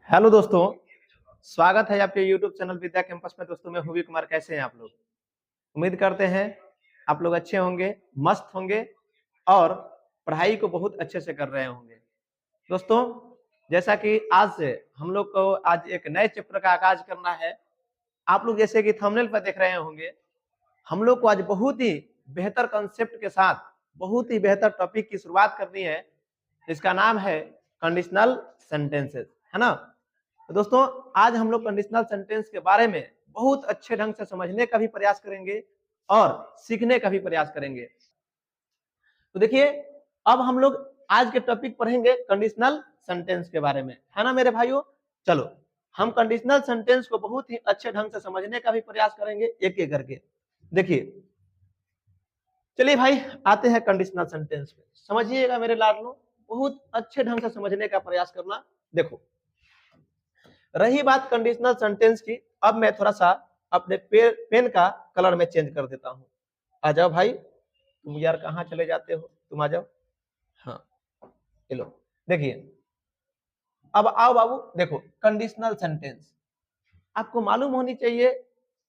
Hello दोस्तों, स्वागत है आपके यूट्यूब चैनल विद्या कैंपस में। दोस्तों मैं हुवी कुमार, कैसे हैं आप लोग? उम्मीद करते हैं आप लोग अच्छे होंगे, मस्त होंगे और पढ़ाई को बहुत अच्छे से कर रहे होंगे। दोस्तों, जैसा कि आज से हम लोग को आज एक नए चैप्टर का आगाज करना है। आप लोग जैसे कि थंबनेल पर देख रहे होंगे, हम लोग को आज बहुत ही बेहतर कंसेप्ट के साथ बहुत ही बेहतर टॉपिक की शुरुआत करनी है। इसका नाम है कंडीशनल सेंटेंसेस, है ना? तो दोस्तों, आज हम लोग कंडीशनल सेंटेंस के बारे में बहुत अच्छे ढंग से समझने का भी प्रयास करेंगे और सीखने का भी प्रयास करेंगे। तो देखिए, अब हम लोग आज के टॉपिक पढ़ेंगे कंडीशनल सेंटेंस के बारे में, है ना मेरे भाइयों? चलो, हम कंडीशनल सेंटेंस को बहुत ही अच्छे ढंग से समझने का भी प्रयास करेंगे एक एक करके। देखिए, चलिए भाई, आते हैं कंडीशनल सेंटेंस पे। समझिएगा मेरे लाडलो, बहुत अच्छे ढंग से समझने का प्रयास करना। देखो, रही बात कंडीशनल सेंटेंस की, अब मैं थोड़ा सा अपने पेन का कलर में चेंज कर देता हूं। आ जाओ भाई, तुम यार कहाँ चले जाते हो? तुम आ जाओ। हाँ, चलो देखिए, अब आओ बाबू। देखो, कंडीशनल सेंटेंस आपको मालूम होनी चाहिए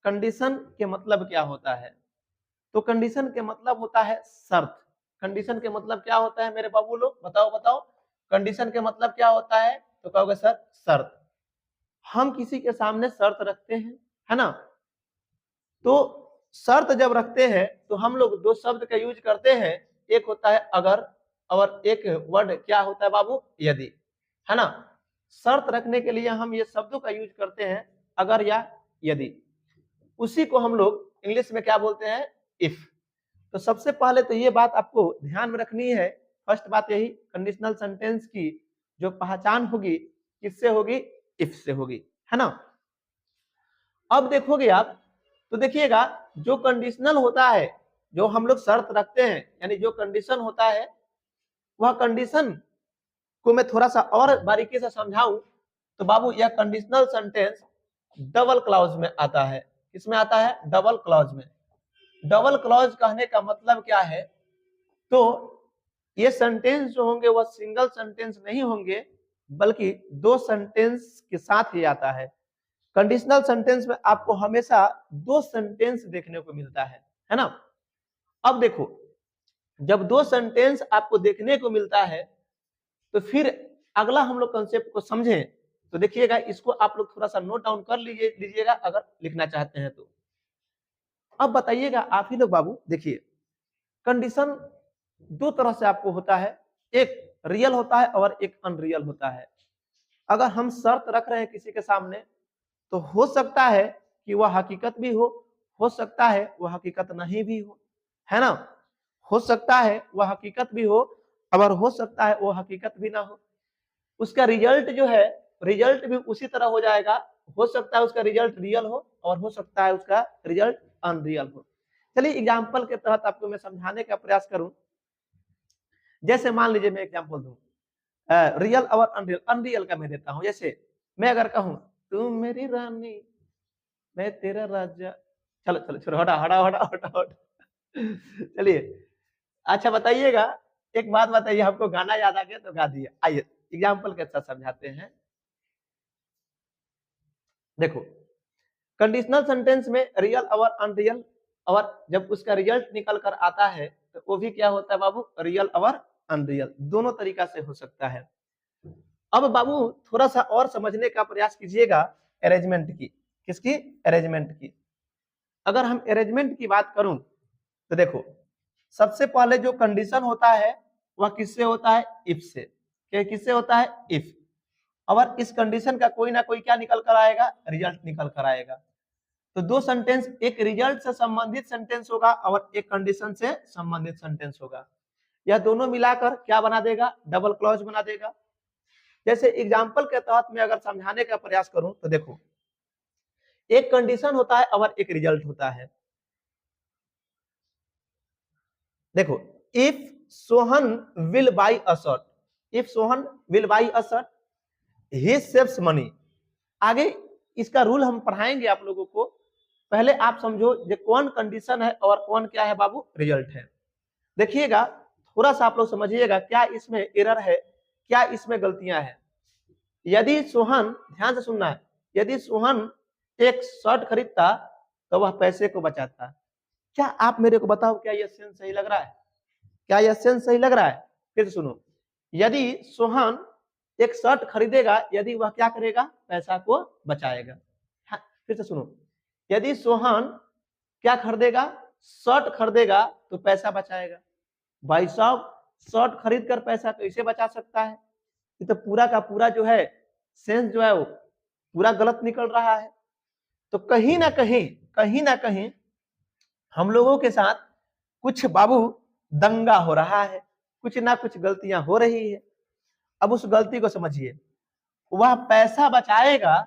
कंडीशन के मतलब क्या होता है। तो कंडीशन के मतलब होता है शर्त। कंडीशन के मतलब क्या होता है मेरे बाबू लोग? बताओ बताओ, कंडीशन के मतलब क्या होता है? तो कहोगे सर शर्त। हम किसी के सामने शर्त रखते हैं, है ना? तो शर्त जब रखते हैं तो हम लोग दो शब्द का यूज करते हैं। एक होता है अगर और एक वर्ड क्या होता है बाबू? यदि, है ना? शर्त रखने के लिए हम ये शब्दों का यूज करते हैं, अगर या यदि। उसी को हम लोग इंग्लिश में क्या बोलते हैं? इफ। तो सबसे पहले तो ये बात आपको ध्यान में रखनी है। फर्स्ट बात यही, कंडीशनल सेंटेंस की जो पहचान होगी किससे होगी? इफ से होगी, है ना? अब देखोगे आप, तो देखिएगा, जो कंडीशनल होता है, जो हम लोग शर्त रखते हैं, यानी जो कंडीशन होता है, वह कंडीशन को मैं थोड़ा सा और बारीकी से समझाऊं तो बाबू, यह कंडीशनल सेंटेंस डबल क्लॉज में आता है। किसमें आता है? डबल क्लॉज में। डबल क्लॉज कहने का मतलब क्या है? तो ये सेंटेंस जो होंगे वह सिंगल सेंटेंस नहीं होंगे, बल्कि दो सेंटेंस के साथ ही आता है। कंडीशनल सेंटेंस में आपको हमेशा दो सेंटेंस देखने को मिलता है ना? अब देखो, जब दो सेंटेंस आपको देखने को मिलता है तो फिर अगला हम लोग कंसेप्ट को समझें। तो देखिएगा, इसको आप लोग थोड़ा सा नोट डाउन कर लीजिएगा अगर लिखना चाहते हैं तो। अब बताइएगा आप ही लोग बाबू, देखिए, कंडीशन दो तरह से आपको होता है, एक रियल होता है और एक अनरियल होता है। अगर हम शर्त रख रहे हैं किसी के सामने, तो हो सकता है कि वह हकीकत भी हो सकता है वह हकीकत नहीं भी हो, है ना? हो सकता है वह हकीकत भी हो, और हो सकता है वो हकीकत भी ना हो। उसका रिजल्ट जो है, रिजल्ट भी उसी तरह हो जाएगा। हो सकता है उसका रिजल्ट रियल हो और हो सकता है उसका रिजल्ट अनरियल हो। चलिए एग्जाम्पल के तहत आपको मैं समझाने का प्रयास करूं। जैसे मान लीजिए मैं एग्जाम्पल दूं, रियल और अनरियल। अनरियल का मैं देता हूं। जैसे मैं अगर कहूं, तुम मेरी रानी मैं तेरा राजा। चलो चलो छोड़ो, हटा हटा हटा हटा हटा। चलिए, अच्छा बताइएगा, एक बात बताइए, हमको गाना याद आ गया तो गा दिया। आइए एग्जाम्पल के साथ समझाते हैं। देखो, कंडीशनल सेंटेंस में रियल और अनरियल, और जब उसका रिजल्ट निकल कर आता है तो वो भी क्या होता है बाबू? रियल और अनरियल, दोनों तरीका से हो सकता है। अब बाबू थोड़ा सा और समझने का प्रयास कीजिएगा अरेंजमेंट की। किसकी? अरेंजमेंट की। अगर हम अरेंजमेंट की बात करूं तो देखो, सबसे पहले जो कंडीशन होता है वह किससे होता है? इफ से। किससे होता है? इफ। और इस कंडीशन का कोई ना कोई क्या निकल कर आएगा? रिजल्ट निकल कर आएगा। तो दो सेंटेंस, एक रिजल्ट से संबंधित सेंटेंस होगा और एक कंडीशन से संबंधित सेंटेंस होगा। यह दोनों मिलाकर क्या बना देगा? डबल क्लॉज बना देगा। जैसे एग्जाम्पल के तहत मैं अगर समझाने का प्रयास करूं तो देखो, एक कंडीशन होता है और एक रिजल्ट होता है। देखो, if Sohan will by a shirt, if Sohan will by a shirt, he saves money. आगे इसका रूल हम पढ़ाएंगे आप लोगों को। पहले आप समझो ये कौन कंडीशन है और कौन क्या है बाबू? रिजल्ट है। देखिएगा, थोड़ा सा आप लोग समझिएगा, क्या इसमें एरर है, क्या इसमें गलतियां हैं। यदि सोहन, ध्यान से सुनना है, यदि सोहन एक शर्ट खरीदता तो वह पैसे को बचाता। क्या आप मेरे को बताओ, क्या यह सेंस सही लग रहा है? क्या यह सेंस सही लग रहा है? फिर से सुनो, यदि सोहन एक शर्ट खरीदेगा, यदि वह क्या करेगा? पैसा को बचाएगा। हाँ, फिर से सुनो, यदि सोहन क्या खरीदेगा? शर्ट खरीदेगा तो पैसा बचाएगा। भाई साहब, शर्ट खरीद कर पैसा कैसे बचा सकता है? ये तो पूरा का पूरा जो है सेंस जो है वो पूरा गलत निकल रहा है। तो कहीं ना कहीं हम लोगों के साथ कुछ बाबू दंगा हो रहा है, कुछ ना कुछ गलतियां हो रही है। अब उस गलती को समझिए, वह पैसा बचाएगा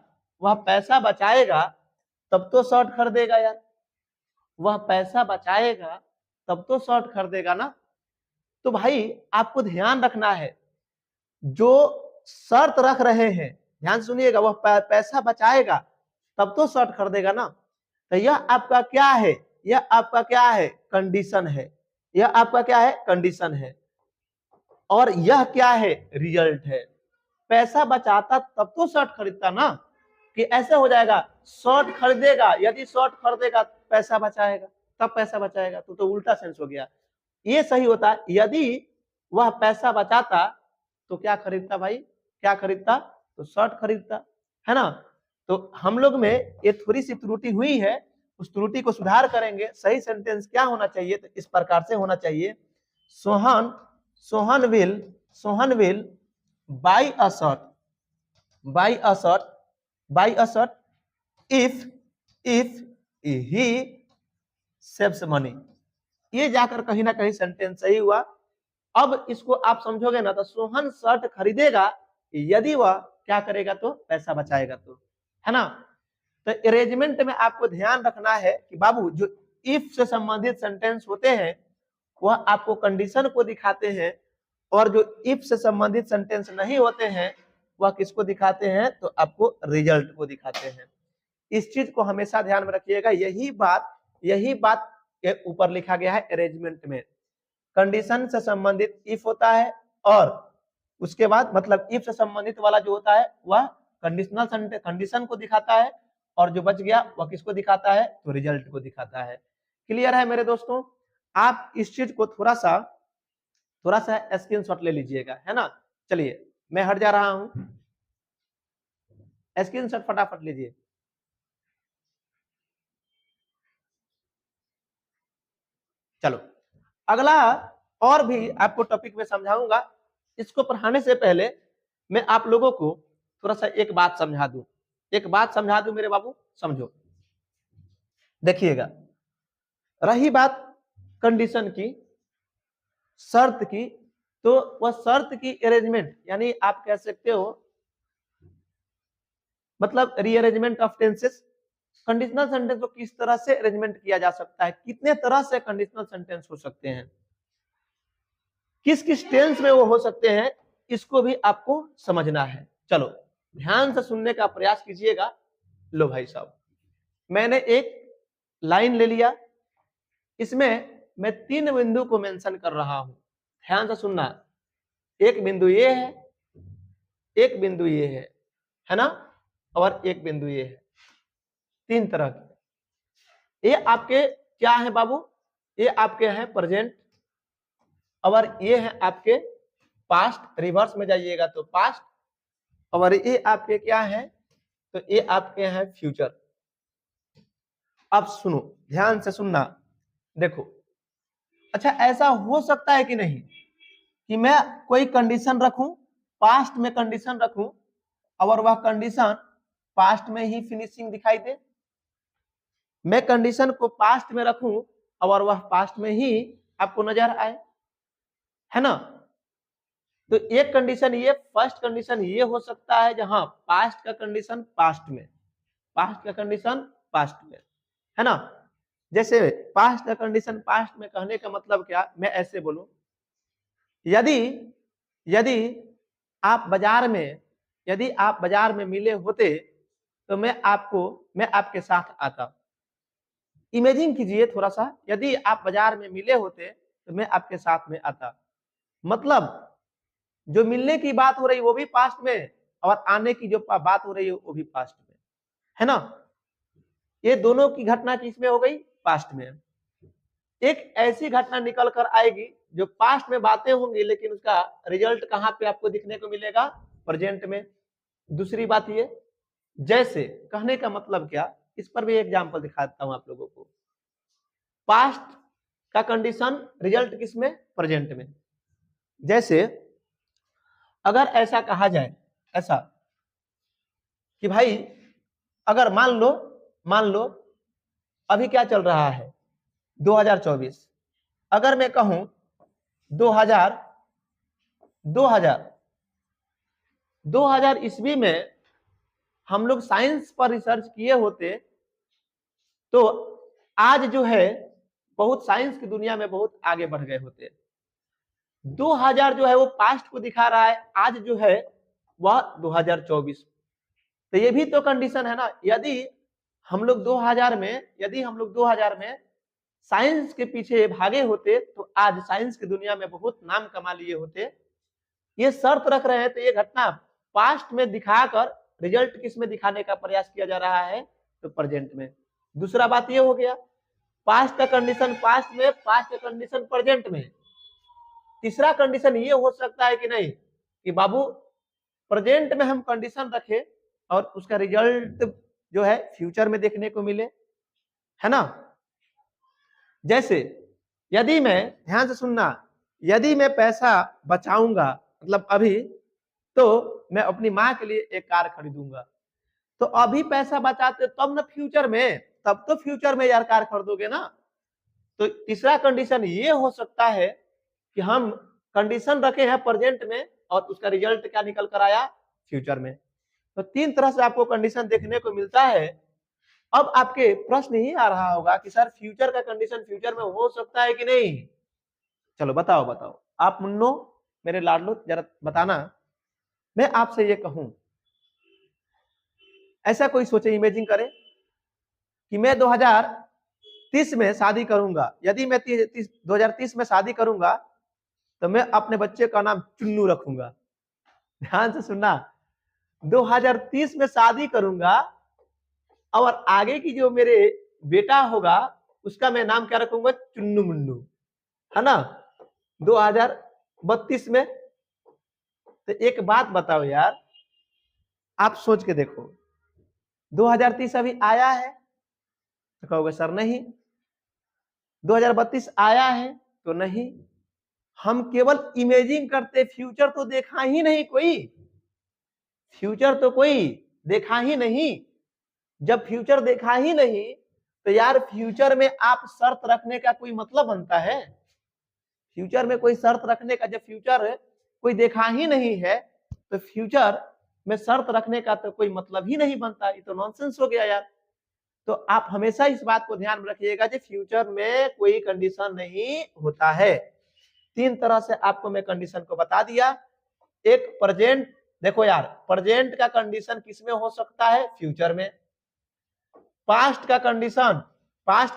तब तो शर्ट खरीदेगा यार, वह पैसा बचाएगा तब तो शर्ट खरीदेगा ना। तो भाई आपको ध्यान रखना है, जो शर्त रख रहे हैं, ध्यान सुनिएगा, वह पैसा बचाएगा तब तो शर्ट खरीदेगा ना। तो यह आपका क्या है? यह आपका क्या है? कंडीशन है। यह आपका क्या है? कंडीशन है। और यह क्या है? रिजल्ट है। पैसा बचाता तब तो शर्ट खरीदता ना, कि ऐसे हो जाएगा शर्ट खरीदेगा, यदि शर्ट खरीदेगा पैसा बचाएगा तब पैसा बचाएगा, तो उल्टा सेंस हो गया। ये सही होता है, यदि वह पैसा बचाता तो क्या खरीदता भाई? क्या खरीदता? तो शर्ट खरीदता, है ना। तो हम लोग में ये थोड़ी सी त्रुटि हुई है, उस त्रुटि को सुधार करेंगे। सही सेंटेंस क्या होना चाहिए? तो इस प्रकार से होना चाहिए, Sohan will buy a shirt if he saves money। ये जाकर कहीं ना कहीं सेंटेंस सही हुआ। अब इसको आप समझोगे ना, तो सोहन शर्ट खरीदेगा यदि वह क्या करेगा? तो पैसा बचाएगा, तो है ना। तो अरेंजमेंट में आपको ध्यान रखना है कि बाबू जो इफ से संबंधित सेंटेंस होते हैं वह आपको कंडीशन को दिखाते हैं, और जो इफ से संबंधित सेंटेंस नहीं होते हैं वह किसको दिखाते हैं? तो आपको रिजल्ट को दिखाते हैं। इस चीज को हमेशा ध्यान में रखिएगा। यही बात के ऊपर लिखा गया है अरेंजमेंट में। कंडीशन से संबंधित इफ होता है, और उसके बाद मतलब इफ से संबंधित वाला जो होता है वह कंडीशन को दिखाता है, और जो बच गया वह किसको दिखाता है? तो रिजल्ट को दिखाता है। क्लियर है मेरे दोस्तों? आप इस चीज को थोड़ा सा स्क्रीनशॉट ले लीजिएगा, है ना। चलिए मैं हट जा रहा हूं, स्क्रीनशॉट फटाफट लीजिए। चलो अगला और भी आपको टॉपिक में समझाऊंगा। इसको पढ़ाने से पहले मैं आप लोगों को थोड़ा सा एक बात समझा दूं मेरे बाबू, समझो। देखिएगा, रही बात कंडीशन की, शर्त की, तो वह शर्त की अरेंजमेंट, यानी आप कह सकते हो मतलब rearrangement of tenses. Conditional sentence को किस तरह से अरेंजमेंट किया जा सकता है, कितने तरह से कंडीशनल सेंटेंस हो सकते हैं, किस किस टेंस में वो हो सकते हैं, इसको भी आपको समझना है। चलो ध्यान से सुनने का प्रयास कीजिएगा। लो भाई साहब, मैंने एक लाइन ले लिया, इसमें मैं 3 बिंदु को मेंशन कर रहा हूं। ध्यान से सुनना, एक बिंदु ये है, एक बिंदु ये है ना, और एक बिंदु ये है। 3 तरह के ये आपके क्या है बाबू? ये आपके हैं प्रेजेंट, और ये है आपके पास्ट। रिवर्स में जाइएगा तो पास्ट, और ये आपके क्या है? तो ये आपके हैं फ्यूचर। अब सुनो, ध्यान से सुनना, देखो। अच्छा, ऐसा हो सकता है कि नहीं कि मैं कोई कंडीशन रखूं, पास्ट में कंडीशन रखूं, और वह कंडीशन पास्ट में ही फिनिशिंग दिखाई दे। मैं कंडीशन को पास्ट में रखूं और वह पास्ट में ही आपको नजर आए, है ना। तो एक कंडीशन ये, फर्स्ट कंडीशन ये हो सकता है जहां पास्ट का कंडीशन पास्ट में, पास्ट का कंडीशन पास्ट में, है ना। जैसे पास्ट का कंडीशन पास्ट में कहने का मतलब क्या? मैं ऐसे बोलूं, यदि आप बाजार में मिले होते तो मैं आपके साथ आता। इमेजिन कीजिए थोड़ा सा, यदि आप बाजार में मिले होते तो मैं आपके साथ में आता। मतलब जो मिलने की बात हो रही वो भी पास्ट में, और आने की जो बात हो रही है वो भी पास्ट में, है ना। ये दोनों की घटना किसमें हो गई, पास्ट में। एक ऐसी घटना निकल कर आएगी जो पास्ट में बातें होंगी लेकिन उसका रिजल्ट कहां पे आपको दिखने को मिलेगा, प्रेजेंट में। दूसरी बात ये, जैसे कहने का मतलब क्या, इस पर भी एग्जांपल दिखाता हूं आप लोगों को। पास्ट का कंडीशन रिजल्ट किसमें, प्रेजेंट में। जैसे अगर ऐसा कहा जाए, ऐसा कि भाई अगर मान लो अभी क्या चल रहा है 2024, अगर मैं कहूं 2000 ईस्वी में हम लोग साइंस पर रिसर्च किए होते तो आज जो है बहुत साइंस की दुनिया में बहुत आगे बढ़ गए होते। 2000 जो है वो पास्ट को दिखा रहा है, आज जो है वह 2024। तो ये भी तो कंडीशन है ना। यदि हम लोग 2000 में साइंस के पीछे भागे होते तो आज साइंस की दुनिया में बहुत नाम कमा लिए होते। ये शर्त रख रहे हैं तो ये घटना पास्ट में दिखाकर रिजल्ट किस में दिखाने का प्रयास किया जा रहा है, तो प्रेजेंट में। दूसरा बात ये हो गया, पास्ट का कंडीशन पास्ट में, पास्ट का कंडीशन प्रेजेंट में। तीसरा कंडीशन ये हो सकता है कि नहीं कि बाबू प्रेजेंट में हम कंडीशन रखे और उसका रिजल्ट जो है फ्यूचर में देखने को मिले, है ना। जैसे यदि मैं, ध्यान से सुनना, यदि मैं पैसा बचाऊंगा मतलब अभी, तो मैं अपनी माँ के लिए एक कार खरीदूंगा। तो अभी पैसा बचाते तब ना फ्यूचर में, तब तो फ्यूचर में यार कार खरीदोगे ना। तो तीसरा कंडीशन ये हो सकता है कि हम कंडीशन रखे हैं प्रेजेंट में और उसका रिजल्ट क्या निकल कर आया, फ्यूचर में। तो तीन तरह से आपको कंडीशन देखने को मिलता है। अब आपके प्रश्न ही आ रहा होगा कि सर फ्यूचर का कंडीशन फ्यूचर में हो सकता है कि नहीं। चलो बताओ आप मुन्नो, मेरे लाडलो, जरा बताना। मैं आपसे ये कहूं, ऐसा कोई सोचे, इमेजिन करे कि मैं 2030 में शादी करूंगा। यदि मैं 2030 में शादी करूंगा तो मैं अपने बच्चे का नाम चुन्नू रखूंगा। ध्यान से सुनना, 2030 में शादी करूंगा और आगे की जो मेरे बेटा होगा उसका मैं नाम क्या रखूंगा, चुन्नू मुन्नू, है ना। 2032 में। तो एक बात बताओ यार, आप सोच के देखो, 2030 अभी आया है तो कहोगे सर नहीं, 2032 आया है तो नहीं। हम केवल इमेजिन करते, फ्यूचर तो देखा ही नहीं कोई, फ्यूचर तो कोई देखा ही नहीं। जब फ्यूचर देखा ही नहीं तो यार फ्यूचर में आप शर्त रखने का कोई मतलब बनता है। फ्यूचर में कोई शर्त रखने का, जब फ्यूचर कोई देखा ही नहीं है तो फ्यूचर में शर्त रखने का तो कोई मतलब ही नहीं बनता। ये तो नॉनसेंस हो गया यार। तो आप हमेशा इस बात को ध्यान में रखिएगा कि फ्यूचर में कोई कंडीशन नहीं होता है। तीन तरह से आपको मैं कंडीशन को बता दिया। एक प्रेजेंट, देखो यार प्रेजेंट का कंडीशन किसमें हो सकता है, फ्यूचर में। पास्ट का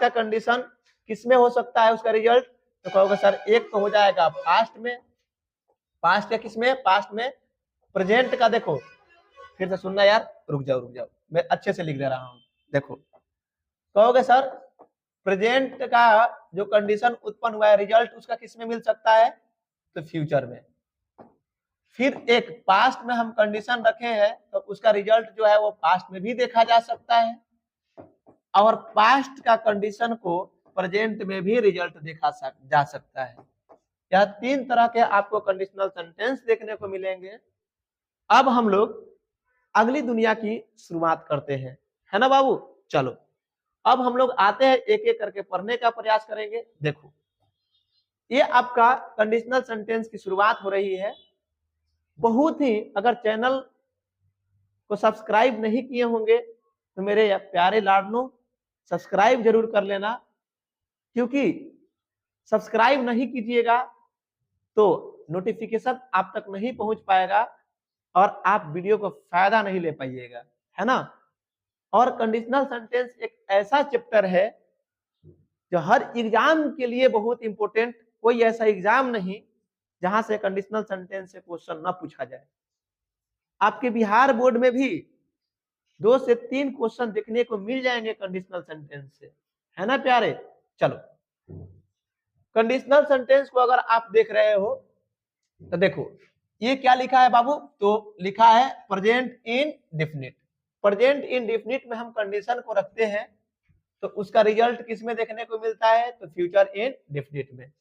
कंडीशन किसमें हो सकता है उसका रिजल्ट, तो कहोगे सर एक तो हो जाएगा पास्ट में, पास्ट का किसमें, पास्ट में। प्रेजेंट का देखो, फिर से सुनना यार, रुक जाओ मैं अच्छे से लिख दे रहा हूं। देखो कहोगे सर प्रेजेंट का जो कंडीशन उत्पन्न हुआ है रिजल्ट उसका किसमें मिल सकता है, तो फ्यूचर में। फिर एक पास्ट में हम कंडीशन रखे हैं तो उसका रिजल्ट जो है वो पास्ट में भी देखा जा सकता है, और पास्ट का कंडीशन को प्रेजेंट में भी रिजल्ट देखा जा सकता है। यह तीन तरह के आपको कंडीशनल सेंटेंस देखने को मिलेंगे। अब हम लोग अगली दुनिया की शुरुआत करते हैं, है ना बाबू। चलो अब हम लोग आते हैं, एक एक करके पढ़ने का प्रयास करेंगे। देखो ये आपका कंडीशनल सेंटेंस की शुरुआत हो रही है। बहुत ही, अगर चैनल को सब्सक्राइब नहीं किए होंगे तो मेरे प्यारे लाडलों सब्सक्राइब जरूर कर लेना, क्योंकि सब्सक्राइब नहीं कीजिएगा तो नोटिफिकेशन आप तक नहीं पहुंच पाएगा और आप वीडियो को फायदा नहीं ले पाइएगा, है ना। और कंडीशनल सेंटेंस एक ऐसा चैप्टर है जो हर एग्जाम के लिए बहुत इंपॉर्टेंट। कोई ऐसा एग्जाम नहीं जहां से कंडीशनल सेंटेंस से क्वेश्चन ना पूछा जाए। आपके बिहार बोर्ड में भी 2 से 3 क्वेश्चन देखने को मिल जाएंगे कंडीशनल सेंटेंस से, है ना प्यारे। चलो कंडीशनल सेंटेंस को अगर आप देख रहे हो तो देखो ये क्या लिखा है बाबू, तो लिखा है प्रेजेंट इंडेफिनिट। प्रेजेंट इंडेफिनिट में हम कंडीशन को रखते हैं तो उसका रिजल्ट किस में देखने को मिलता है, तो फ्यूचर इंडेफिनिट में।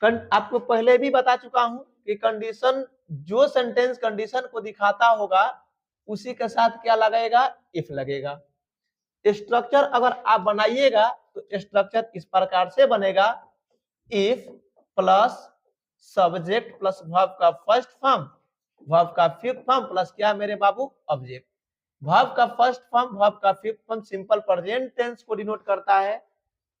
आपको पहले भी बता चुका हूं कि कंडीशन, जो सेंटेंस कंडीशन को दिखाता होगा उसी के साथ क्या लगेगा, इफ लगेगा। स्ट्रक्चर अगर आप बनाइएगा तो स्ट्रक्चर इस प्रकार से बनेगा, if plus subject plus verb का फर्स्ट फॉर्म, वर्ब का फिफ्थ फॉर्म प्लस क्या मेरे बाबू, ऑब्जेक्ट। वर्ब का फर्स्ट फॉर्म, वर्ब का fifth form simple present tense को डिनोट करता है,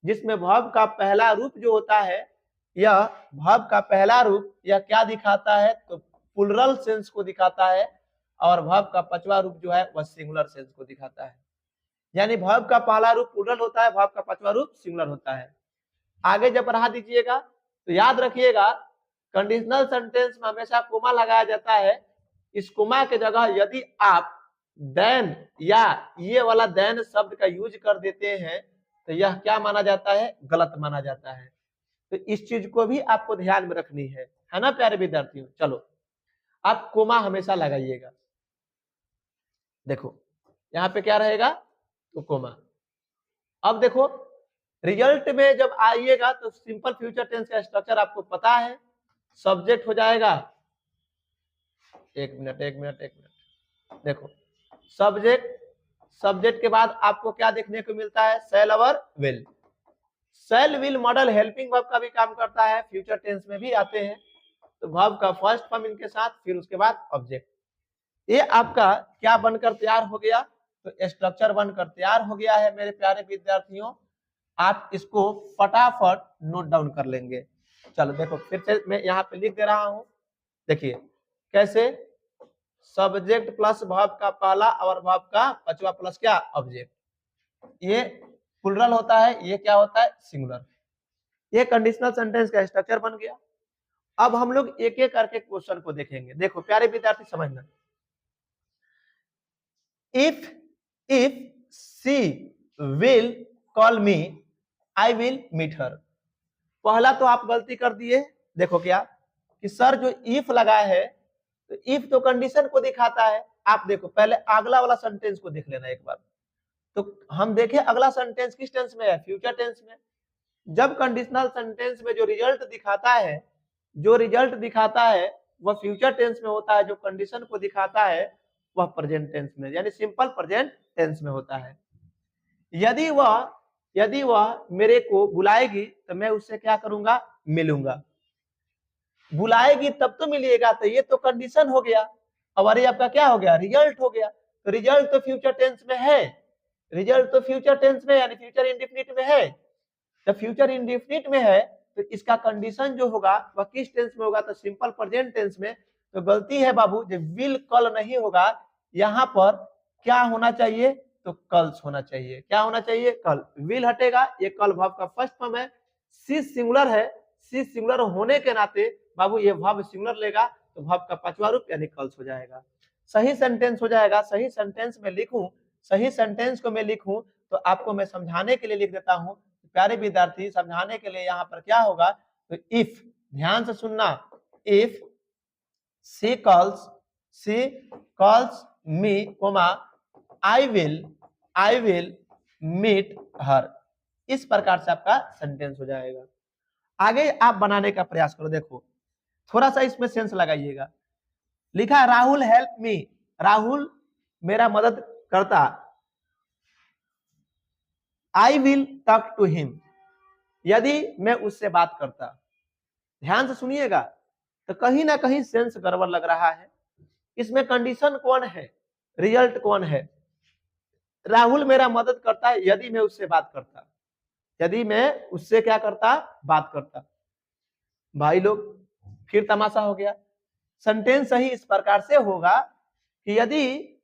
जिसमें वर्ब का पहला रूप जो होता है, यह वर्ब का पहला रूप यह क्या दिखाता है, तो प्लूरल सेंस को दिखाता है, और वर्ब का पांचवा रूप जो है वह सिंगुलर सेंस को दिखाता है। यानी वर्ब का पहला रूप प्लूरल होता है, वर्ब का पांचवा रूप सिंगुलर होता है। आगे जब बढ़ा दीजिएगा तो याद रखिएगा कंडीशनल सेंटेंस में हमेशा कोमा लगाया जाता है। इस कोमा के जगह यदि आप देन या ये वाला देन शब्द का यूज कर देते हैं तो यह क्या माना जाता है, गलत माना जाता है। तो इस चीज को भी आपको ध्यान में रखनी है ना प्यारे विद्यार्थियों। चलो आप कोमा हमेशा लगाइएगा। देखो यहाँ पे क्या रहेगा, तो कोमा। अब देखो रिजल्ट में जब आइएगा तो सिंपल फ्यूचर टेंस का स्ट्रक्चर आपको पता है। सब्जेक्ट हो जाएगा, एक मिनट देखो सब्जेक्ट के बाद आपको क्या देखने को मिलता है, शैल और will. Shell will model helping verb का भी काम करता है, फ्यूचर टेंस में भी आते हैं। तो वर्ब का फर्स्ट फॉर्म इनके साथ, फिर उसके बाद ऑब्जेक्ट। ये आपका क्या बनकर तैयार हो गया, तो स्ट्रक्चर बनकर तैयार हो गया है मेरे प्यारे विद्यार्थियों। आप इसको फटाफट नोट डाउन कर लेंगे। चलो देखो फिर से मैं यहाँ पे लिख दे रहा हूं, देखिए कैसे, सब्जेक्ट प्लस वर्ब का पहला और वर्ब का पांचवा प्लस क्या, ऑब्जेक्ट। ये प्लूरल होता है, ये क्या होता है, सिंगुलर। ये कंडीशनल सेंटेंस का स्ट्रक्चर बन गया। अब हम लोग एक एक करके क्वेश्चन को देखेंगे। देखो प्यारे विद्यार्थी समझना, if she will call me I will meet her. पहला तो आप गलती कर दिए, देखो क्या कि सर जो इफ लगा है, तो इफ तो कंडीशन को दिखाता है। आप देखो पहले अगला वाला सेंटेंस को देख लेना एक बार। तो हम देखें अगला सेंटेंस किस टेंस में है, फ्यूचर टेंस में। जब कंडीशनल सेंटेंस में जो रिजल्ट दिखाता है वह फ्यूचर टेंस में होता है, जो कंडीशन को दिखाता है वह प्रेजेंट टेंस में, यानी सिंपल प्रेजेंट टेंस में होता है। यदि वह मेरे को बुलाएगी तो मैं उससे क्या करूंगा, मिलूंगा। बुलाएगी तब तो मिलिएगा, तो ये तो कंडीशन हो गया। और ये आपका क्या हो गया, रिजल्ट हो गया। तो रिजल्ट तो फ्यूचर टेंस में है, यानी फ्यूचर इंडेफिनिट में है। जब फ्यूचर इंडेफिनिट में है तो इसका कंडीशन जो होगा वह किस टेंस में होगा, तो सिंपल प्रेजेंट टेंस में। तो गलती है बाबू, जब विल कल नहीं होगा, यहाँ पर क्या होना चाहिए, तो कल्स होना चाहिए। क्या होना चाहिए, कल। विल हटेगा, ये कल वर्ब का फर्स्ट फॉर्म है। सी सिंगुलर है, सी सिंगुलर होने के नाते बाबू ये वर्ब सिंगुलर लेगा, तो वर्ब का पांचवा रूप यानी कल्स हो जाएगा। सही सेंटेंस हो जाएगा। सही सेंटेंस को मैं लिखूं तो आपको मैं समझाने के लिए लिख देता हूं। प्यारे विद्यार्थी समझाने के लिए यहाँ पर क्या होगा, तो इफ, ध्यान से सुनना, if she calls me comma I will meet her. इस प्रकार से आपका सेंटेंस हो जाएगा। आगे आप बनाने का प्रयास करो। देखो थोड़ा सा इसमें सेंस लगाइएगा। लिखा है राहुल हेल्प मी, राहुल मेरा मदद करता। I will talk to him, यदि मैं उससे बात करता। ध्यान से सुनिएगा, तो कहीं ना कहीं सेंस गड़बड़ लग रहा है। इसमें कंडीशन कौन है, रिजल्ट कौन है। राहुल मेरा मदद करता है यदि मैं उससे बात करता, यदि मैं उससे क्या करता, बात करता। भाई लोग फिर तमाशा हो गया। सेंटेंस सही इस प्रकार से होगा कि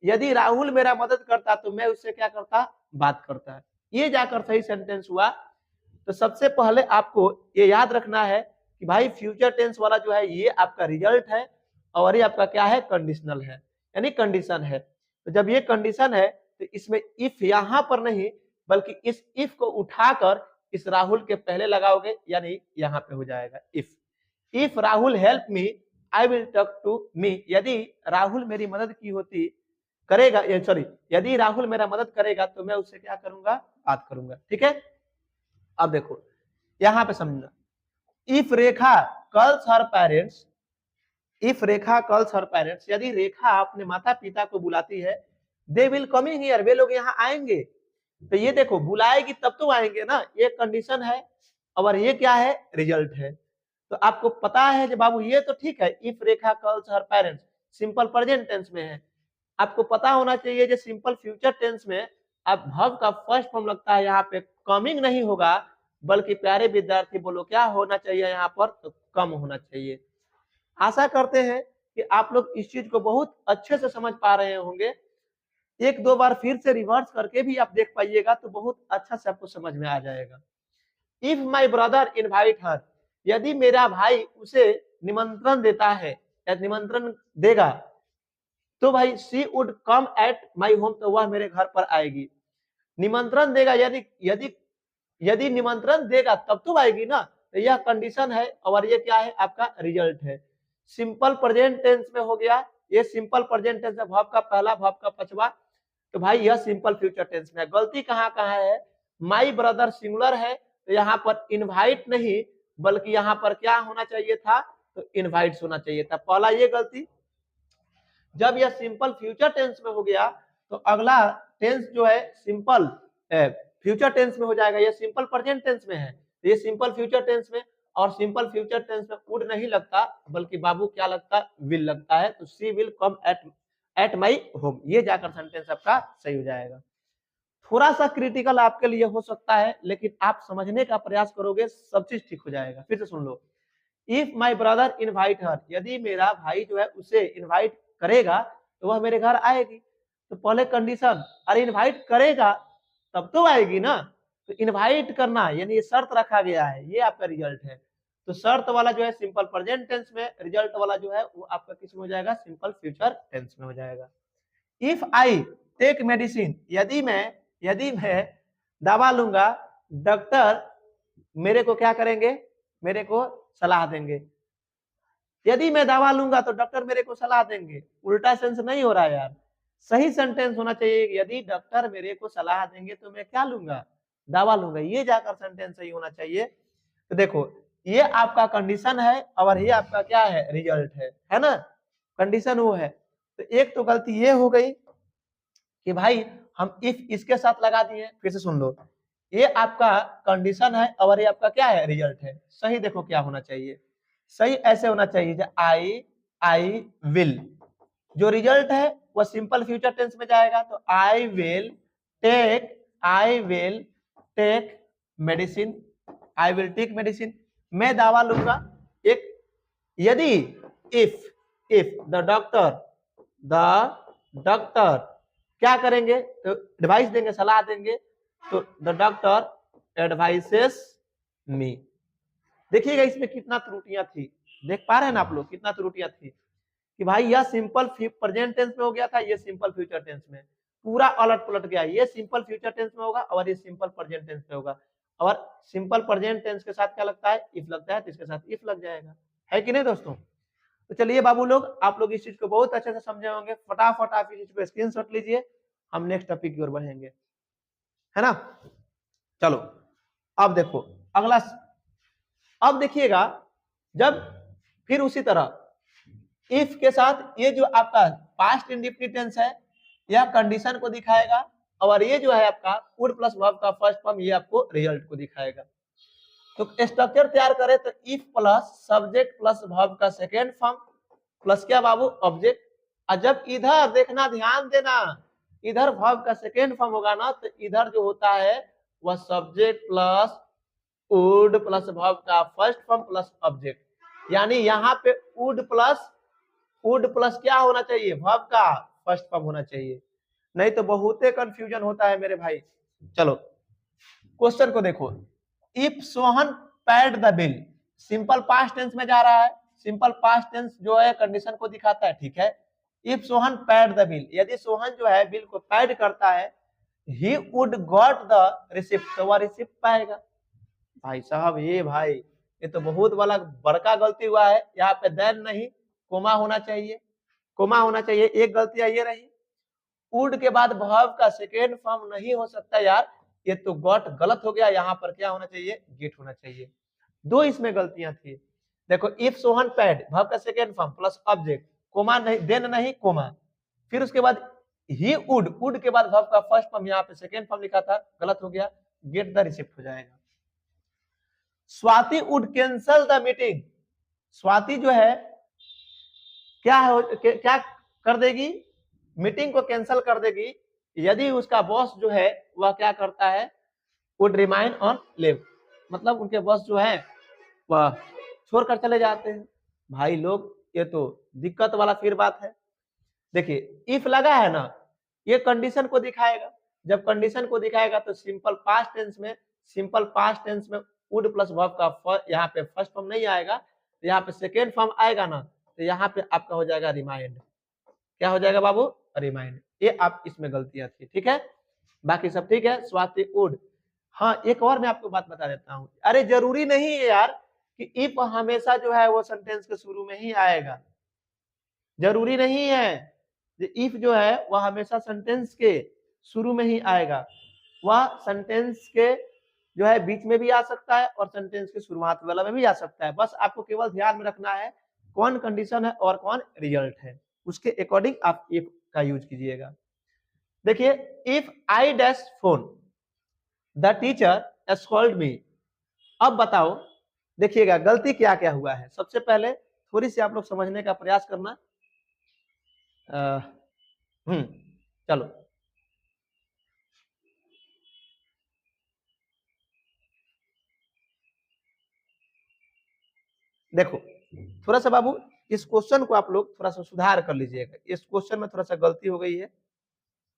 यदि राहुल मेरा मदद करता तो मैं उससे क्या करता, बात करता। ये जाकर सही सेंटेंस हुआ। तो सबसे पहले आपको ये याद रखना है कि भाई फ्यूचर टेंस वाला जो है ये आपका रिजल्ट है और ये आपका क्या है, कंडीशनल है। यानी कंडीशन है। तो जब ये कंडीशन है तो इसमें इफ यहां पर नहीं बल्कि इस इफ को उठाकर इस राहुल के पहले लगाओगे, यानी यहां पे हो जाएगा if Rahul help me I will talk to me. यदि राहुल मेरी मदद की होती करेगा, सॉरी, यदि राहुल मेरा मदद करेगा तो मैं उससे क्या करूंगा, बात करूंगा। ठीक है, अब देखो यहां पे समझना, if Rekha calls her parents, if Rekha calls her parents, यदि रेखा अपने माता पिता को बुलाती है, दे विल कमिंग हियर, वे लोग यहाँ आएंगे। तो ये देखो बुलाएगी तब तो आएंगे ना, ये कंडीशन है और ये क्या है, रिजल्ट है। तो आपको पता है कि बाबू ये तो ठीक है, if Rekha calls her parents simple present tense में है। आपको पता होना चाहिए जो सिंपल फ्यूचर टेंस में अब वर्ब का फर्स्ट फॉर्म लगता है, यहाँ पे कमिंग नहीं होगा बल्कि प्यारे विद्यार्थी बोलो क्या होना चाहिए यहाँ पर, तो कम होना चाहिए। आशा करते हैं कि आप लोग इस चीज को बहुत अच्छे से समझ पा रहे होंगे। एक दो बार फिर से रिवर्स करके भी आप देख पाइएगा तो बहुत अच्छा से आपको समझ में आ जाएगा। If my brother invite her, यदि मेरा भाई उसे निमंत्रण देता है या निमंत्रण देगा, तो भाई she would come at my home, तो वह मेरे घर पर आएगी। निमंत्रण देगा, यदि यदि यदि निमंत्रण देगा तब तो आएगी ना, तो यह कंडीशन है और ये क्या है, आपका रिजल्ट है। सिंपल प्रेजेंट टेंस में हो गया, ये सिंपल प्रेजेंट टेंस है, वर्ब का पहला वर्ब का पचवा, तो भाई यह सिंपल फ्यूचर टेंस में है। गलती कहाँ कहाँ है, माई ब्रदर सिंगुलर है तो यहाँ पर इनवाइट नहीं बल्कि यहाँ पर क्या होना चाहिए था, तो इनवाइट्स होना चाहिए था, पहला ये गलती। जब यह सिंपल फ्यूचर टेंस में हो गया तो अगला टेंस जो है सिंपल फ्यूचर टेंस में हो जाएगा। ये सिंपल प्रेजेंट टेंस में है तो ये सिंपल फ्यूचर टेंस में, और सिंपल फ्यूचर टेंस में वुड नहीं लगता बल्कि बाबू क्या लगता है, विल लगता है। तो she will come at my home, ये जाकर सेंटेंस आपका सही हो जाएगा। थोड़ा सा क्रिटिकल आपके लिए हो सकता है लेकिन आप समझने का प्रयास करोगे सब चीज ठीक हो जाएगा। फिर से सुन लो, if my brother invite her, यदि मेरा भाई जो है उसे इनवाइट करेगा तो वह मेरे घर आएगी। तो पहले कंडीशन, अरे इनवाइट करेगा तब तो आएगी ना, तो इनवाइट करना यानी ये शर्त रखा गया है, ये आपका रिजल्ट है। तो शर्त वाला जो है सिंपल प्रेजेंट टेंस में, रिजल्ट वाला जो है वो आपका किस में हो जाएगा, सिंपल फ्यूचर टेंस में हो जाएगा। इफ आई टेक मेडिसिन, यदि मैं दवा लूंगा, डॉक्टर मेरे को क्या करेंगे, मेरे को सलाह देंगे। यदि मैं दवा लूंगा तो डॉक्टर मेरे को सलाह देंगे, उल्टा सेंस नहीं हो रहा है यार, सही सेंटेंस होना चाहिए, यदि डॉक्टर मेरे को सलाह देंगे तो मैं क्या लूंगा, दवा लूंगा, ये जाकर सेंटेंस सही होना चाहिए। तो देखो ये आपका कंडीशन है और ये आपका क्या है, रिजल्ट है ना, कंडीशन वो है। तो एक तो गलती ये हो गई कि भाई हम इफ इसके साथ लगा दिए। फिर से सुन लो, ये आपका कंडीशन है और ये आपका क्या है, रिजल्ट है। सही देखो क्या होना चाहिए, सही ऐसे होना चाहिए आई विल, जो रिजल्ट है वो सिंपल फ्यूचर टेंस में जाएगा। तो I will take medicine, I will take medicine, मैं दवा लूंगा। एक यदि इफ द डॉक्टर क्या करेंगे, तो एडवाइस देंगे, सलाह देंगे, तो द डॉक्टर एडवाइसेस मी। देखिएगा इसमें कितना त्रुटियां थी, देख पा रहे हैं ना आप लोग, कितना त्रुटियां थी कि भाई यह सिंपल प्रेजेंट टेंस में हो गया था, ये सिंपल फ्यूचर टेंस में पूरा अलट पलट गया। ये सिंपल फ्यूचर टेंस में होगा और ये सिंपल प्रेजेंट टेंस में होगा, और सिंपल प्रेजेंट टेंस के साथ क्या लगता है, इफ लगता है, तो इसके साथ इफ लग जाएगा, है कि नहीं दोस्तों। तो चलिए बाबू लोग, आप लोग इस चीज को बहुत अच्छे से समझे होंगे, फटाफट आप इस चीज को स्क्रीनशॉट लीजिए, हम नेक्स्ट टॉपिक की ओर बढ़ेंगे, है ना। चलो अब देखो अगला, अब देखिएगा जब फिर उसी तरह इफ के साथ ये जो आपका पास्ट इंडेफिनिट टेंस है यह कंडीशन को दिखाएगा, और ये जो है आपका वुड प्लस वर्ब का फर्स्ट फॉर्म ये आपको रिजल्ट को दिखाएगा। तो स्ट्रक्चर तैयार करें तो if plus subject plus verb का सेकेंड फॉर्म प्लस क्या बाबू, ऑब्जेक्ट। और जब इधर देखना, ध्यान देना, इधर वर्ब का सेकेंड फॉर्म होगा ना, तो इधर जो होता है वह subject plus would plus verb का फर्स्ट फॉर्म प्लस ऑब्जेक्ट, यानी यहाँ पे वुड प्लस क्या होना चाहिए, वर्ब का फर्स्ट फॉर्म होना चाहिए, नहीं तो बहुत कंफ्यूजन होता है मेरे भाई। चलो क्वेश्चन को देखो, if Sohan paid the bill, simple past tense में जा रहा है, सिंपल पास्ट टेंस जो है कंडीशन को दिखाता है, ठीक है। If Sohan pad the bill, यदि सोहन जो है बिल को पैड करता है, he would got the receipt, तो वह रिसिप्ट पाएगा। भाई साहब ये भाई ये तो बहुत बड़का गलती हुआ है। यहाँ पे देन नहीं, कोमा होना चाहिए, कोमा होना चाहिए। एक गलती ये रही, वुड के बाद वर्ब का सेकेंड फॉर्म नहीं हो सकता यार, ये तो गॉट गलत हो गया। यहाँ पर क्या होना चाहिए, गेट होना चाहिए। दो इसमें गलतियां थी। देखो इफ सोहन पैड, वर्ब का second form plus object, comma नहीं, देन नहीं कोमा, फिर उसके बाद ही वुड, वुड के बाद वर्ब का फर्स्ट फॉर्म, यहाँ पे सेकेंड फॉर्म लिखा था, गलत हो गया, गेट द रिसिप्ट हो जाएगा। Swati would cancel the meeting, Swati जो है क्या कर देगी, मीटिंग को कैंसिल कर देगी, यदि उसका बॉस जो है वह क्या करता है, वुड रिमाइन ऑन लिव, मतलब उनके बॉस जो है वह छोड़कर चले जाते हैं। भाई लोग ये तो दिक्कत वाला फिर बात है। देखिए इफ लगा है ना, ये कंडीशन को दिखाएगा, जब कंडीशन को दिखाएगा तो सिंपल पास्ट टेंस में वुड प्लस वर्ब का यहाँ पे फर्स्ट फॉर्म नहीं आएगा, तो यहाँ पे सेकेंड फॉर्म आएगा ना, तो यहाँ पे आपका हो जाएगा रिमाइंड। क्या हो जाएगा बाबू, रिमाइंड। ये आप इसमें गलतियां थी, ठीक है, बाकी सब ठीक है। स्वाति वुड। हाँ एक और मैं आपको बात बता देता हूँ, अरे जरूरी नहीं है यार कि इफ हमेशा जो है वो सेंटेंस के शुरू में ही आएगा, जरूरी नहीं है इफ जो है वह हमेशा सेंटेंस के शुरू में ही आएगा, वह सेंटेंस के जो है बीच में भी आ सकता है और सेंटेंस के शुरुआत वाला में भी आ सकता है। बस आपको केवल ध्यान में रखना है कौन कंडीशन है और कौन रिजल्ट है, उसके अकॉर्डिंग आप इफ का यूज कीजिएगा। देखिए if I dash phone the teacher scold me, अब बताओ देखिएगा गलती क्या क्या हुआ है। सबसे पहले थोड़ी सी आप लोग समझने का प्रयास करना। चलो देखो थोड़ा सा बाबू इस क्वेश्चन को आप लोग थोड़ा सा सुधार कर लीजिएगा, इस क्वेश्चन में थोड़ा सा गलती हो गई है,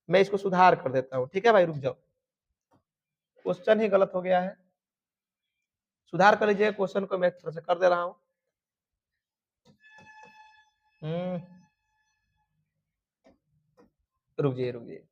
मैं इसको सुधार कर देता हूँ, ठीक है भाई रुक जाओ, क्वेश्चन ही गलत हो गया है, सुधार कर लीजिएगा क्वेश्चन को, मैं थोड़ा सा कर दे रहा हूँ। रुक जाइए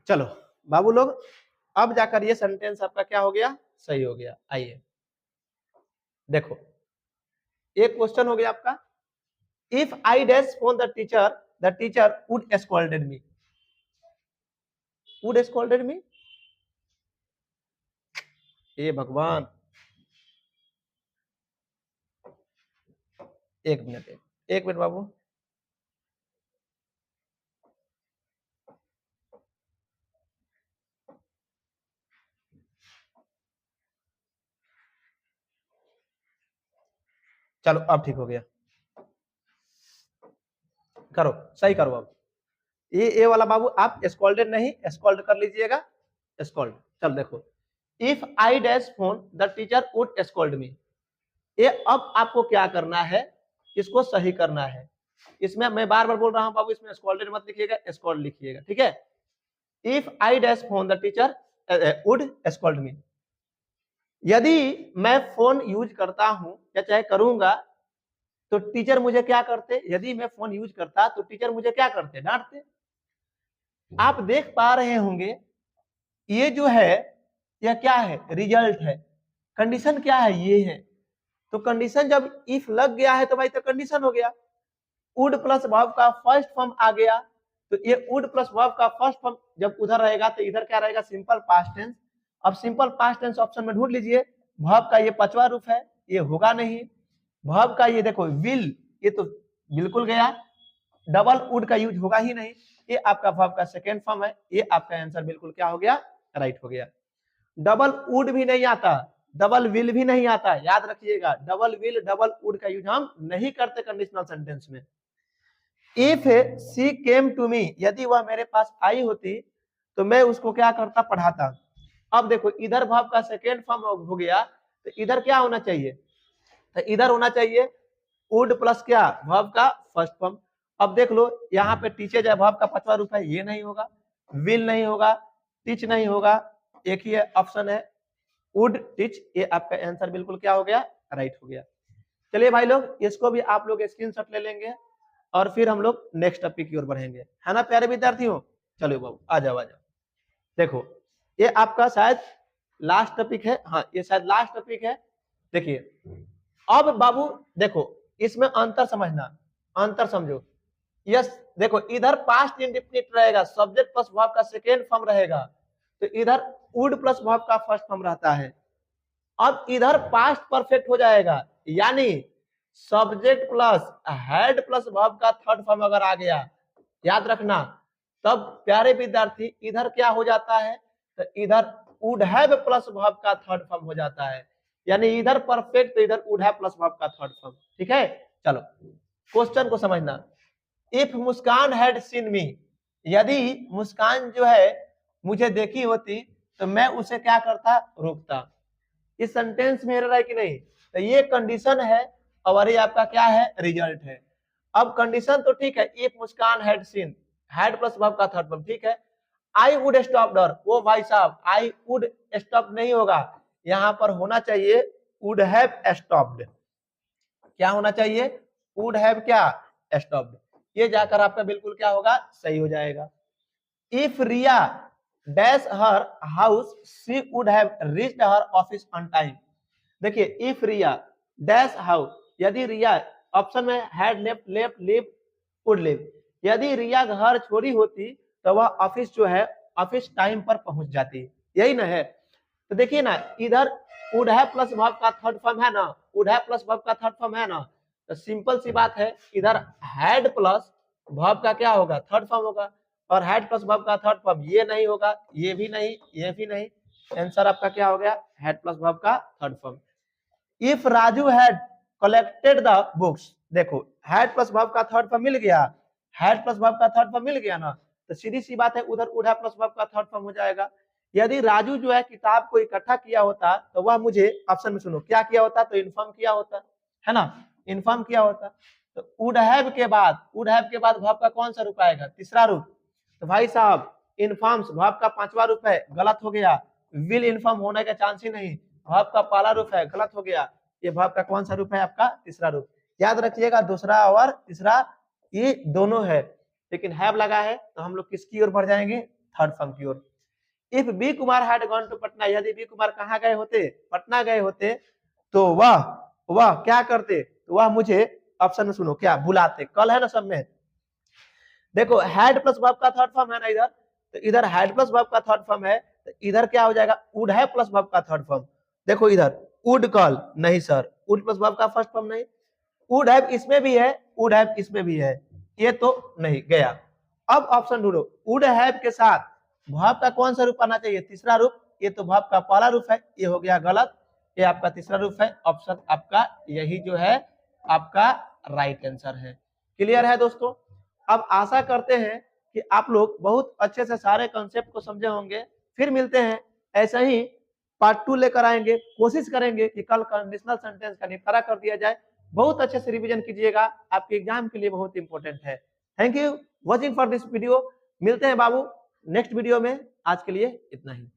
चलो बाबू लोग अब जाकर ये सेंटेंस आपका क्या हो गया, सही हो गया। आइए देखो एक क्वेश्चन हो गया आपका, if I dash phone the teacher would scolded me, would scolded me, ए भगवान एक मिनट बाबू, चलो अब ठीक हो गया, करो सही करो। अब ये वाला बाबू आप स्कॉल्डेड नहीं स्कॉल्ड कर लीजिएगा, स्कॉल्ड। चल देखो if I dash phone the teacher would scold me, ये अब आपको क्या करना है, इसको सही करना है। इसमें मैं बार बार बोल रहा हूं बाबू, इसमें स्कॉल्डेड मत लिखिएगा, स्कॉल्ड लिखिएगा, ठीक है। If I dash phone the teacher would scold me, यदि मैं फोन यूज करता हूं या चाहे करूंगा तो टीचर मुझे क्या करते, यदि मैं फोन यूज करता तो टीचर मुझे क्या करते, डांटते। आप देख पा रहे होंगे ये जो है यह क्या है, रिजल्ट है, कंडीशन क्या है, ये है। तो कंडीशन जब इफ लग गया है तो भाई तो कंडीशन हो गया, वुड प्लस वर्ब का फर्स्ट फॉर्म आ गया, तो ये वुड प्लस वर्ब का फर्स्ट फॉर्म जब उधर रहेगा तो इधर क्या रहेगा, सिंपल पास्ट टेंस। अब सिंपल पास्ट टेंस ऑप्शन में ढूंढ लीजिए, वर्ब का ये पांचवा रूप है, ये होगा नहीं। वर्ब का ये देखो विल, ये तो बिल्कुल गया, डबल वुड का यूज होगा ही नहीं, ये आपका वर्ब का सेकेंड फॉर्म है, ये आपका आंसर बिल्कुल क्या हो गया, राइट हो गया। डबल वुड भी नहीं आता, डबल विल भी नहीं आता, याद रखिएगा डबल विल डबल वुड का यूज हम नहीं करते कंडीशनल सेंटेंस में। If she came to me, यदि वह मेरे पास आई होती तो मैं उसको क्या करता, पढ़ाता। अब देखो इधर वर्ब का सेकेंड फॉर्म हो गया, तो इधर क्या होना चाहिए, तो इधर होना चाहिए वुड प्लस क्या, वर्ब का फर्स्ट फॉर्म। अब देख लो यहाँ पे टीचर है वर्ब का पांचवा रूप है, ये नहीं होगा, विल नहीं होगा, टीच नहीं होगा, एक ही ऑप्शन है वुड टीच, ये आपका आंसर बिल्कुल क्या हो गया, राइट हो गया। चलिए भाई लोग, इसको भी आप लोग स्क्रीनशॉट ले लेंगे और फिर हम लोग नेक्स्ट टॉपिक की ओर बढ़ेंगे, है ना प्यारे विद्यार्थियों। चलो बाबू आ जाओ आ जाओ। देखो ये आपका शायद लास्ट टॉपिक है, हाँ ये शायद लास्ट टॉपिक है। देखिए अब बाबू देखो इसमें अंतर समझना, अंतर समझो। यस देखो इधर पास्ट इंडेफिनिट रहेगा, सब्जेक्ट प्लस वर्ब का सेकेंड फॉर्म रहेगा, तो इधर वुड प्लस वर्ब का फर्स्ट फॉर्म रहता है। अब इधर पास्ट परफेक्ट हो जाएगा, यानी subject plus head plus verb का थर्ड फॉर्म अगर आ गया, याद रखना, तब प्यारे विद्यार्थी इधर क्या हो जाता है, तो इधर वुड हैव प्लस वर्ब का थर्ड फॉर्म हो जाता है, यानी इधर परफेक्ट तो इधर वुड हैव प्लस वर्ब का थर्ड फॉर्म। ठीक है, चलो क्वेश्चन को समझना। इफ मुस्कान हैड सीन मी, यदि मुस्कान जो है मुझे देखी होती तो मैं उसे क्या करता, रोकता। इस सेंटेंस में एरर है कि नहीं, तो ये कंडीशन है और ये आपका क्या है, रिजल्ट है। अब कंडीशन तो ठीक है, if Muskan had seen, had plus verb का थर्ड फॉर्म, ठीक है। आई वुड स्टॉप डर, वो भाई साहब आई वुड स्टॉप नहीं होगा, यहाँ पर होना चाहिए वुड हैव स्टॉप्ड। क्या होना चाहिए, वुड हैव क्या, स्टॉप्ड। ये जाकर आपका बिल्कुल क्या होगा, सही हो जाएगा। If Riya dash her house she would have reached her office on time. देखिए इफ रिया डैश हाउस, यदि रिया ऑप्शन में had left, left, live, would live, यदि रिया घर छोड़ी होती तो वह ऑफिस जो है ऑफिस टाइम पर पहुंच जाती, यही ना है। तो देखिए ना इधर वुड हैव प्लस वर्ब का थर्ड फॉर्म है ना, वुड हैव प्लस वर्ब का थर्ड फॉर्म है ना, तो सिंपल सी बात है इधर हैड प्लस वर्ब का क्या होगा, थर्ड फॉर्म होगा, और हैड प्लस वर्ब का थर्ड फॉर्म ये नहीं होगा, ये भी नहीं, ये भी नहीं, आंसर आपका क्या हो गया, हैड प्लस वर्ब का third form. If Raju had collected the books, देखो हैड प्लस वर्ब का थर्ड फॉर्म मिल गया, हैड प्लस वर्ब का थर्ड फॉर्म मिल गया ना, तो सीधी सी बात है उधर वुड हैव प्लस वर्ब का थर्ड फॉर्म हो जाएगा। यदि राजू जो है किताब को इकट्ठा किया होता तो वह मुझे ऑप्शन में सुनो क्या किया होता, तो इन्फॉर्म किया होता, है ना, इन्फॉर्म किया होता। तो वुड हैव के बाद, वुड हैव के बाद वर्ब का कौन सा रूप आएगा, तीसरा रूप, तो भाई साहब इन्फॉर्म्स वर्ब का पांचवा रूप है, गलत हो गया। विल इन्फॉर्म होने का चांस ही नहीं, वर्ब का पहला रूप है, गलत हो गया। ये वर्ब का कौन सा रूप है, आपका तीसरा रूप। याद रखिएगा दूसरा और तीसरा ये दोनों है, लेकिन हैव लगा है तो हम लोग किसकी ओर बढ़ जाएंगे, थर्ड फॉर्म की ओर। If B Kumar had gone to Patna, यदि बी कुमार कहाँ गए होते, पटना गए होते, तो वह क्या करते, तो वह मुझे ऑप्शन में सुनो क्या बुलाते, कल है ना सब में। देखो हैड प्लस वर्ब का थर्ड फॉर्म है ना इधर, तो इधर हैड प्लस वर्ब का थर्ड फॉर्म है, तो इधर क्या हो जाएगा, वुड हैव प्लस वर्ब का थर्ड फॉर्म। देखो इधर वुड कॉल नहीं सर, वुड प्लस वर्ब का फर्स्ट फॉर्म नहीं, वुड हैव इसमें भी है, वुड हैव इसमें भी है, ये तो नहीं गया। अब ऑप्शन ढूंढो, वुड हैव के साथ वर्ब का कौन सा रूप आना चाहिए, तीसरा रूप, ये तो वर्ब का पहला रूप है, ये हो गया गलत, ये आपका तीसरा रूप है, ऑप्शन आपका यही जो है आपका राइट आंसर है। क्लियर है दोस्तों। अब आशा करते हैं कि आप लोग बहुत अच्छे से सारे कॉन्सेप्ट को समझे होंगे। फिर मिलते हैं ऐसे ही पार्ट 2 लेकर आएंगे, कोशिश करेंगे कि कल कंडीशनल सेंटेंस का निपटारा कर दिया जाए। बहुत अच्छे से रिवीजन कीजिएगा, आपके एग्जाम के लिए बहुत इंपॉर्टेंट है। Thank you watching for this video. मिलते हैं बाबू नेक्स्ट वीडियो में, आज के लिए इतना ही।